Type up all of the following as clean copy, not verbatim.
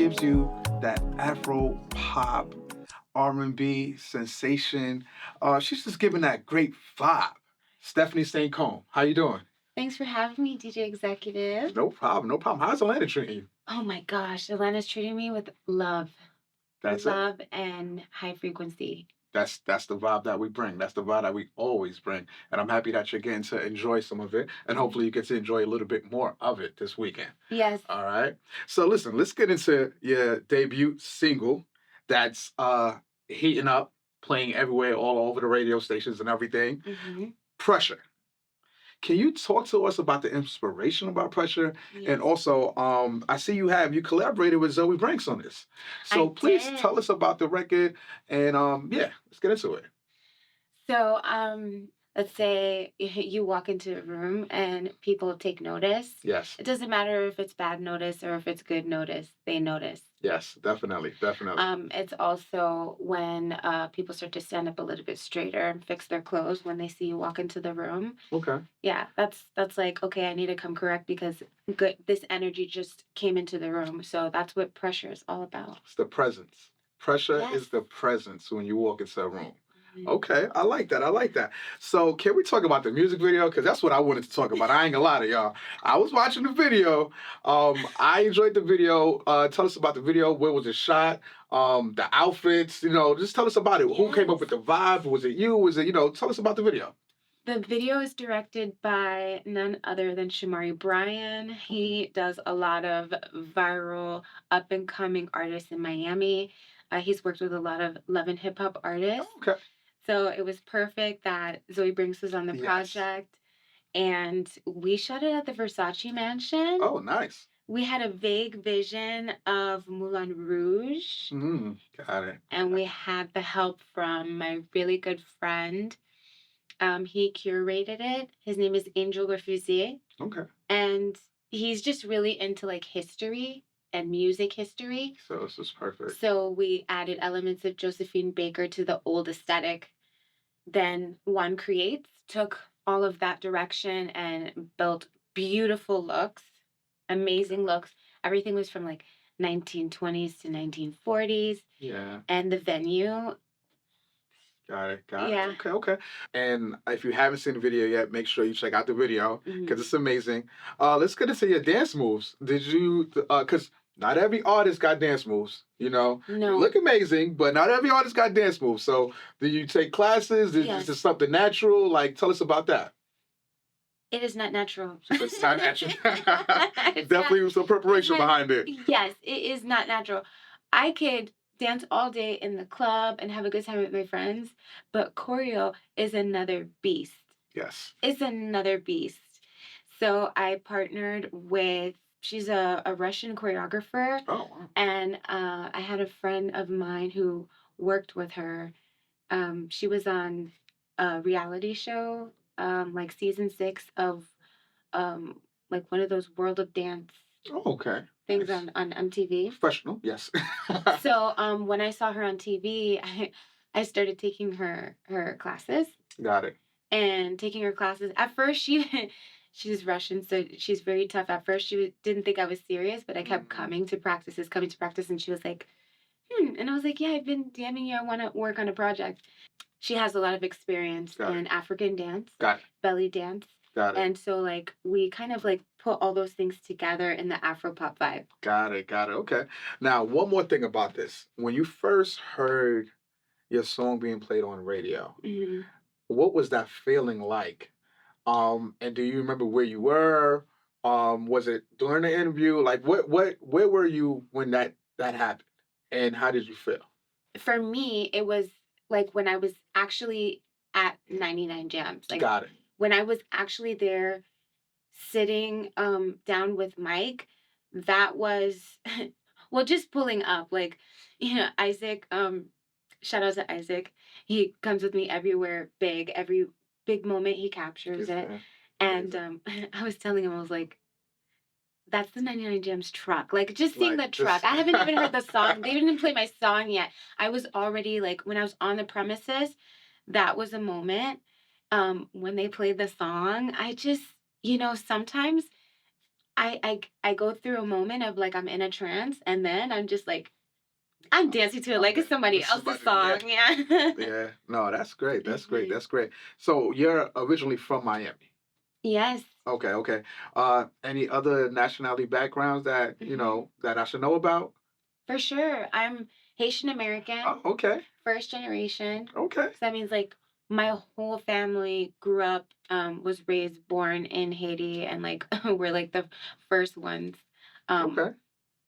gives you that Afro pop R&B sensation. She's just giving that great vibe. Stephanie St. Combe, how you doing? Thanks for having me, DJ Executive. No problem, no problem. How's Atlanta treating you? Oh my gosh, Atlanta's treating me with love. That's it. Love and high frequency. That's the vibe that we bring. That's the vibe that we always bring. And I'm happy that you're getting to enjoy some of it. And hopefully you get to enjoy a little bit more of it this weekend. Yes. All right. So listen, let's get into your debut single that's heating up, playing everywhere, all over the radio stations and everything. Pressure. Can you talk to us about the inspiration about Pressure? Yes. And also, I see you collaborated with Zoe Branks on this. So please tell us about the record and yeah, let's get into it. So let's say you walk into a room and people take notice. Yes. It doesn't matter if it's bad notice or if it's good notice, they notice. Yes, definitely, definitely. It's also when people start to stand up a little bit straighter and fix their clothes when they see you walk into the room. Okay. Yeah, that's like, okay, I need to come correct because this energy just came into the room. So that's what Pressure is all about. It's the presence. Pressure Yes. is the presence when you walk into a room. Okay, I like that. I like that. So can we talk about the music video? Because that's what I wanted to talk about. I ain't gonna lie to y'all. I was watching the video. I enjoyed the video. Tell us about the video. Where was it shot? The outfits, just tell us about it. Who came up with the vibe? Was it you? Was it, tell us about the video. The video is directed by none other than Shamari Bryan. He does a lot of viral up-and-coming artists in Miami. He's worked with a lot of love and hip-hop artists. Okay. So it was perfect that Zoe Branks was on the project. And we shot it at the Versace mansion. Oh, nice. We had a vague vision of Moulin Rouge. Got it. And we had the help from my really good friend. He curated it. His name is Angel Refusier. Okay. And he's just really into like history and music history. So this is perfect. So we added elements of Josephine Baker to the old aesthetic. Then One Creates took all of that direction and built beautiful looks, amazing looks. Everything was from like 1920s to 1940s. Yeah. And the venue. Got it. Okay. And if you haven't seen the video yet, make sure you check out the video because it's amazing. Let's get into your dance moves. Did you, because not every artist got dance moves, No. You look amazing, but not every artist got dance moves. So did you take classes? Is this something natural? Like, tell us about that. It is not natural. It's not natural. Definitely some preparation behind it. Yes, it is not natural. I could dance all day in the club and have a good time with my friends, but choreo is another beast. Yes. It's another beast. So I partnered with, she's a Russian choreographer. Oh, wow. And I had a friend of mine who worked with her. She was on a reality show, like season 6 of like one of those World of Dance things on MTV. Professional, yes. So when I saw her on TV, I started taking her classes. Got it. And taking her classes. At first, she's Russian, so she's very tough. At first, she didn't think I was serious, but I kept coming to practice, and she was like, And I was like, yeah, I've been DMing you. I want to work on a project. She has a lot of experience in African dance, belly dance. Got it. And so, like, we kind of, like, put all those things together in the Afro-pop vibe. Got it. Okay. Now, one more thing about this. When you first heard your song being played on radio, what was that feeling like? And do you remember where you were? Was it during the interview? Like, where were you when that happened? And how did you feel? For me, it was, like, when I was actually at 99 Jams. Like, got it. When I was actually there sitting down with Mike, that was, well, just pulling up. Like, Isaac, shout out to Isaac. He comes with me everywhere big. Every big moment he captures it. And I was telling him, I was like, that's the 99 Jams truck. Like, just seeing the truck. I haven't even heard the song. They didn't play my song yet. I was already, like, when I was on the premises, that was a moment. When they played the song, I just, sometimes I go through a moment of like I'm in a trance, and then I'm just like I'm dancing to it like Okay. it's somebody This is else's about yeah. song. Yeah. Yeah. No, that's great. That's great. Mhm. That's great. So you're originally from Miami. Yes. Okay, okay. Any other nationality backgrounds that, Hmm. that I should know about? For sure. I'm Haitian Oh, American, okay. first generation. Okay. So that means like my whole family grew up, was raised, born in Haiti, and like we're like the first ones. Um, Okay.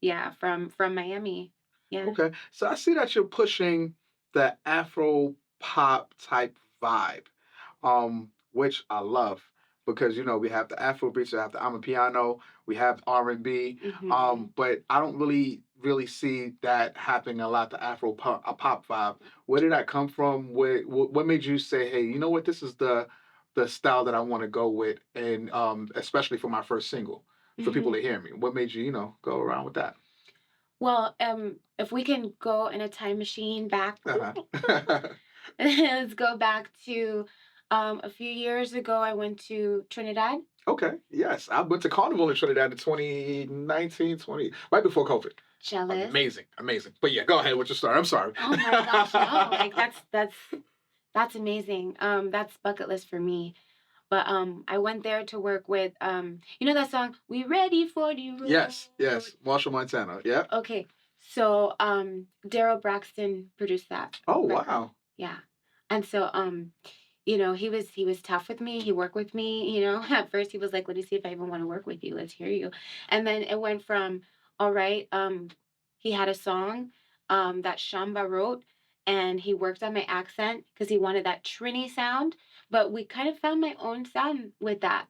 yeah, from Miami. Yeah. Okay. So I see that you're pushing the Afro pop type vibe, which I love because we have the Afro beats, we have the Amapiano, we have R&B, Hmm. but I don't really see that happening a lot. The Afro pop vibe. Where did that come from? What made you say, hey, you know what, this is the style that I want to go with, and especially for my first single, for people Hmm. to hear me. What made you go around with that? Well, if we can go in a time machine back, Uh-huh. let's go back to a few years ago. I went to Trinidad. Okay. Yes. I went to Carnival in Trinidad in 2019, right before COVID. Jealous. Amazing. Amazing. But yeah, go ahead with your story. I'm sorry. Oh my gosh, no, like that's amazing. That's bucket list for me. But I went there to work with you know that song, We Ready for the Yes. Road. Yes. Marshall Montana. Yeah. Okay. So Daryl Braxton produced that Oh, record. wow. Yeah. And so he was tough with me. He worked with me, At first he was like, "Let me see if I even want to work with you. Let's hear you." And then it went from all right, he had a song that Shamba wrote, and he worked on my accent because he wanted that Trini sound, but we kind of found my own sound with that.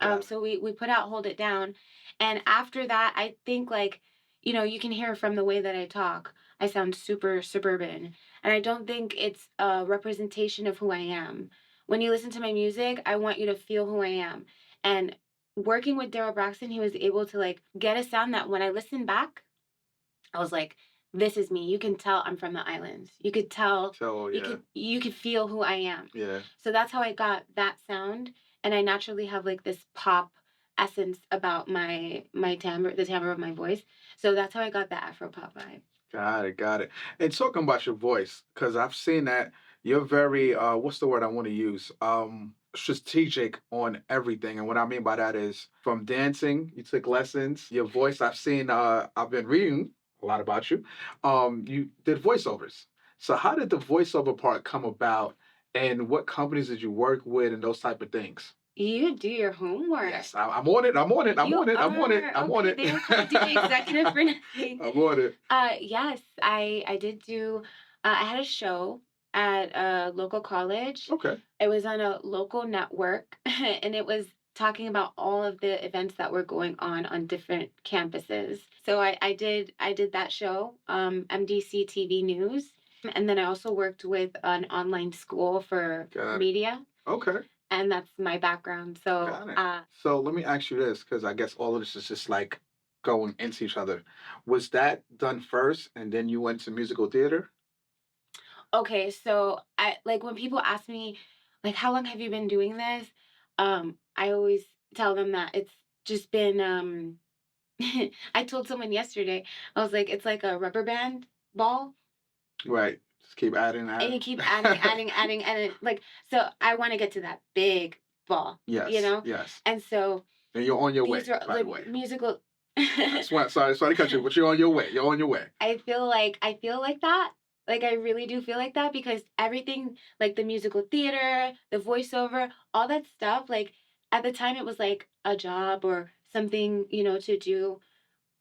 Got it. So we put out Hold It Down. And after that, I think like, you can hear from the way that I talk. I sound super suburban. And I don't think it's a representation of who I am. When you listen to my music, I want you to feel who I am. And working with Daryl Braxton, he was able to like get a sound that when I listen back, I was like, this is me. You can tell I'm from the islands. You could tell, So, yeah. you could feel who I am. Yeah. So that's how I got that sound, and I naturally have like this pop essence about my timbre, the timbre of my voice. So that's how I got the Afro pop vibe. Got it, got it. And talking about your voice, because I've seen that you're very what's the word I want to use? Strategic on everything. And what I mean by that is from dancing, you took lessons, your voice, I've been reading a lot about you. You did voiceovers. So how did the voiceover part come about, and what companies did you work with and those type of things? You do your homework. Yes, I'm on it. I'm on it. I'm You on it. I'm on it. are I'm on okay. it. They don't call DJ executive for nothing. I'm on it. Yes, I did do. I had a show at a local college. Okay. It was on a local network, and it was talking about all of the events that were going on different campuses. So I did that show, MDC TV News, and then I also worked with an online school for Got it. media, Okay. and that's my background. So Got it. So let me ask you this, because I guess all of this is just like going into each other. Was that done first and then you went to musical theater? okay, so I like when people ask me like how long have you been doing this? I always tell them that it's just been I told someone yesterday, I was like, it's like a rubber band ball. Right. Just keep adding, And you adding. keep adding, adding, adding, and like so I want to get to that big ball, you Yes. know? Yes. And so And you're on your these way, are by the like way. musical Sorry to cut you, but you're on your way. You're on your way. I feel like that. Like I really do feel like that because everything like the musical theater, the voiceover, all that stuff, like at the time it was like a job or something, to do.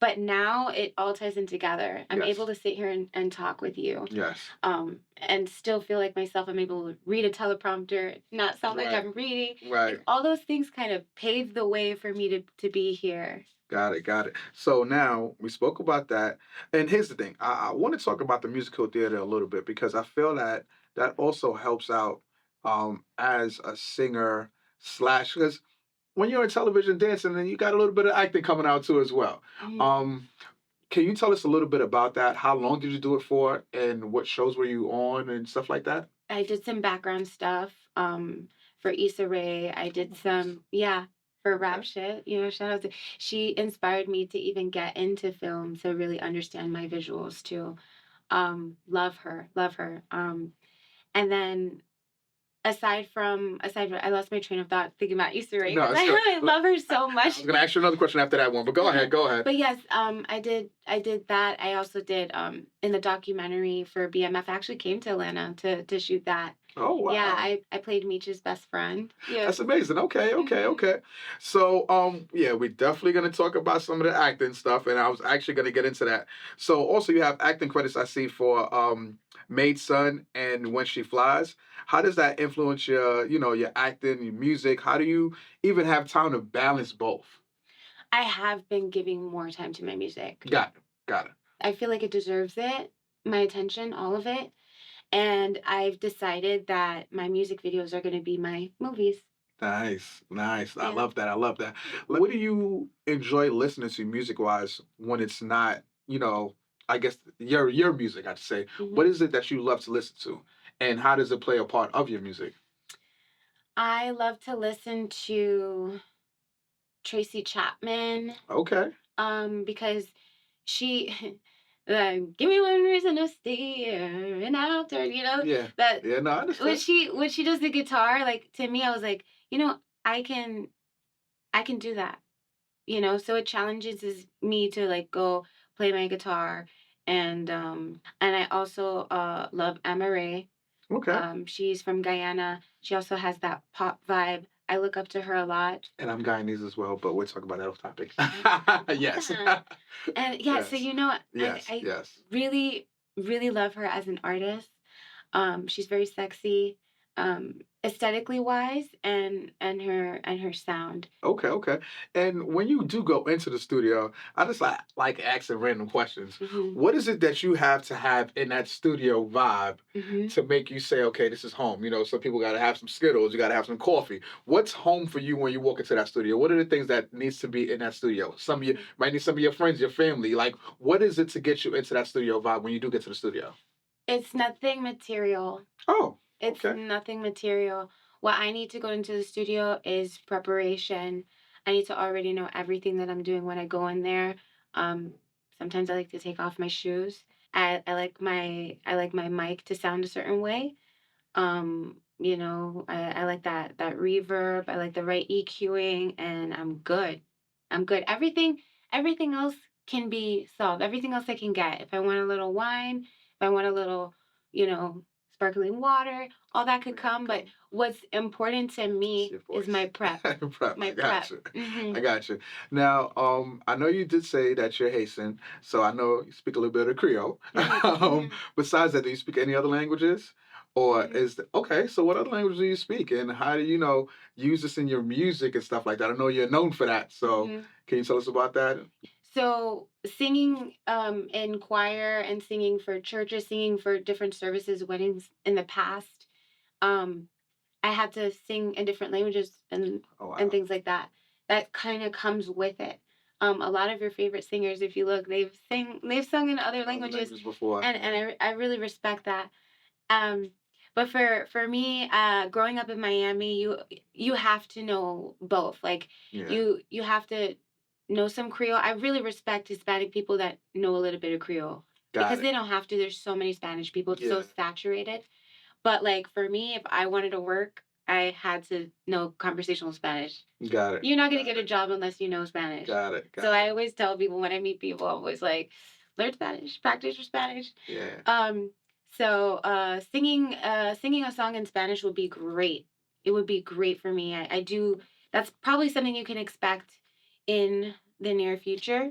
But now it all ties in together. I'm able Yes. to sit here and talk with you. Yes. And still feel like myself. I'm able to read a teleprompter, not sound like Right. I'm reading. Right. Like all those things kind of paved the way for me to be here. Got it, got it. So now we spoke about that, and here's the thing: I want to talk about the musical theater a little bit because I feel that that also helps out as a singer slash because when you're in television dancing, then you got a little bit of acting coming out too as well. Mhm. Um, can you tell us a little bit about that? How long did you do it for, and what shows were you on, and stuff like that? I did some background stuff for Issa Rae. I did some, yeah. for Okay. rap shit. You know, shout out to she inspired me to even get into film to really understand my visuals too. Love her, love her. And then aside from I lost my train of thought thinking about Issa Rae No, because it's good. I love her so I much. was gonna ask you another question after that one, but go ahead. Go ahead. But yes, I did that. I also did in the documentary for BMF. I actually came to Atlanta to shoot that. Oh Yeah, wow. I played Meech's best friend. Yeah. That's amazing. Okay, okay, Hmm. okay. So, yeah, we're definitely gonna talk about some of the acting stuff, and I was actually gonna get into that. So, also, you have acting credits I see for Maid Son and When She Flies. How does that influence your, your acting, your music? How do you even have time to balance both? I have been giving more time to my music. Got it. Got it. I feel like it deserves it, my attention, all of it. And I've decided that my music videos are going to be my movies. Nice, nice. I Yeah. love that. I love that. What do you enjoy listening to music wise when it's not, I guess your music, I'd say. What Hmm. is it that you love to listen to? And how does it play a part of your music? I love to listen to Tracy Chapman, Okay. because she, give me one reason to stay here, and after, Yeah. that Yeah, no, I when understand. she does the guitar, like to me, I was like, I can do that. So it challenges me to like go play my guitar. And I also love Amaray. Okay. She's from Guyana. She also has that pop vibe. I look up to her a lot. And I'm Guyanese as well, but we'll talk about that off topic. Yes. Yeah. And yeah, so Yes. I Yes. I Yes. really really love her as an artist. She's very sexy, aesthetically wise, and her sound. Okay, okay. And when you do go into the studio, I just like asking random questions. Hmm. What is it that you have to have in that studio vibe Hmm. to make you say, okay, this is home? Some people got to have some Skittles, you got to have some coffee. What's home for you when you walk into that studio? What are the things that needs to be in that studio? Some of you might need some of your friends, your family. Like, what is it to get you into that studio vibe when you do get to the studio? It's nothing material. Oh, It's okay. nothing material. What I need to go into the studio is preparation. I need to already know everything that I'm doing when I go in there. Um, Sometimes I like to take off my shoes. I like my mic to sound a certain way. I like that reverb. I like the right EQing, and I'm good. I'm good. Everything else can be solved. Everything else I can get. If I want a little wine, if I want a little, you know, sparkling water, all that could come. But what's important to It's me your is voice. my prep. Prep. My I got prep. you. Hmm. I got you. Now, I know you did say that you're Haitian, so I know you speak a little bit of Creole. Hmm. Hmm. Besides that, do you speak any other languages? Or Hmm. okay? So, what other languages do you speak, and how do you use this in your music and stuff like that? I know you're known for that. So, Hmm. can you tell us about that? So singing in choir and singing for churches, singing for different services, weddings in the past, um, I had to sing in different languages Oh and wow, things like that. That kind of comes with it. A lot of your favorite singers, if you look, they've sung in other other languages, languages before. and I really respect that. Um, but for me, growing up in Miami, you have to know both. Like Yeah, you have to know some Creole. I really respect Hispanic people that know a little bit of Creole got because it. they don't have to. There's so many Spanish people. It's so Yeah, saturated. But like for me, if I wanted to work, I had to know conversational Spanish. got it. You're not gonna Got get a it. job unless you know Spanish. Got it. So Got I it. always tell people when I meet people, I'm always like, learn Spanish, practice your Spanish. Yeah. Um, singing a song in Spanish would be great. It would be great for me. I do. That's probably something you can expect in the near future.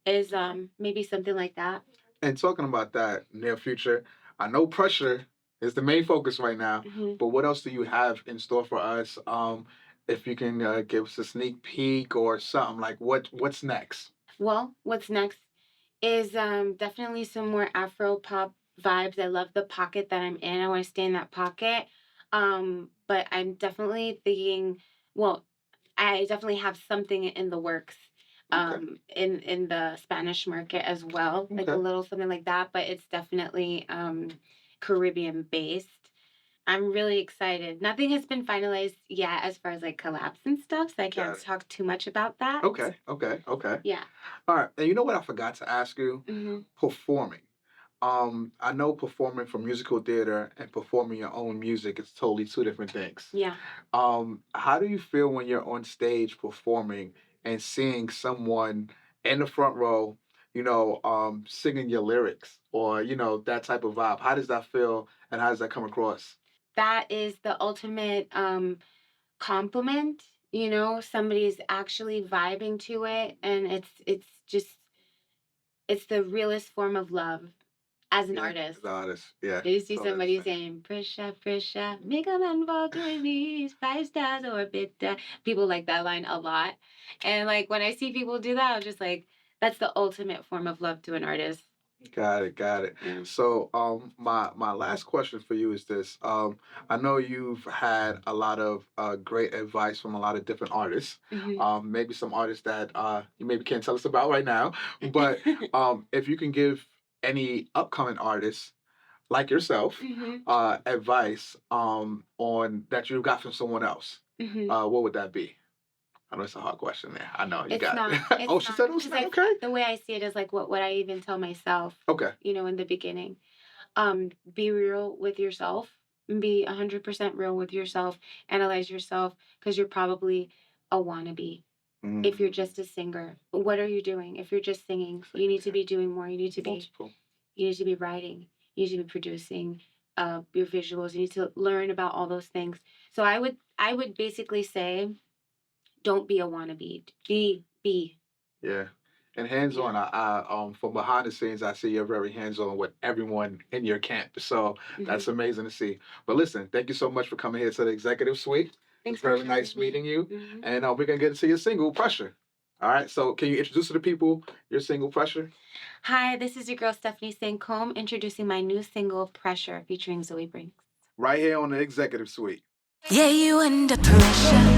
Is maybe something like that. And talking about that near future, I know pressure is the main focus right now, Hmm. but what else do you have in store for us? If you can give us a sneak peek or something like what's next? Well, what's next is definitely some more Afro pop vibes. I love the pocket that I'm in. I want to stay in that pocket. But I'm definitely thinking, well, I definitely have something in the works Okay, in the Spanish market as well, like a okay, little something like that, but it's definitely Caribbean based. I'm really excited. Nothing has been finalized yet as far as like collabs and stuff, so I Got can't it. talk too much about that. Okay. Yeah. All right. And you know what I forgot to ask you? Hmm. Performing. I know performing for musical theater and performing your own music is totally two different things. Yeah. How do you feel when you're on stage performing and seeing someone in the front row, singing your lyrics or, that type of vibe? How does that feel and how does that come across? That is the ultimate compliment. Somebody's actually vibing to it, and it's the realest form of love as an Yeah, artist. the artist. Yeah, You see totally somebody understand. saying, Prisha, Prisha, make a man fall to his knees, 5 stars orbit. People like that line a lot. And like when I see people do that, I'm just like, that's the ultimate form of love to an artist. Got it. Yeah. So, my last question for you is this. I know you've had a lot of great advice from a lot of different artists. Hmm. Maybe some artists that you maybe can't tell us about right now, but if you can give any upcoming artists like yourself Hmm. advice on that you got from someone else, Hmm. what would that be? I know it's a hard question there. I know you It's got not. it. It's Oh, she not. said it was Because not okay. the way I see it is like what would I even tell myself, Okay. in the beginning. Be real with yourself. Be 100% real with yourself. Analyze yourself because you're probably a wannabe. If you're Mm, just a singer, what are you doing? If you're just singing, you singing, need to yeah. be doing more. Multiple. You need to be writing. You need to be producing your visuals. You need to learn about all those things. So I would basically say, don't be a wannabe. Be. Yeah. And hands Yeah. on, from behind the scenes, I see you're very hands on with everyone in your camp. So Hmm. that's amazing to see. But listen, thank you so much for coming here to the executive suite. Thanks It's for very having nice me. meeting you. Hmm. And we're going to get into your single, Pressure. All right. So can you introduce to the people your single, Pressure? Hi, this is your girl Stephanie Sancombe introducing my new single Pressure featuring Zoe Brinks. Right here on the executive suite. Yeah, you under pressure.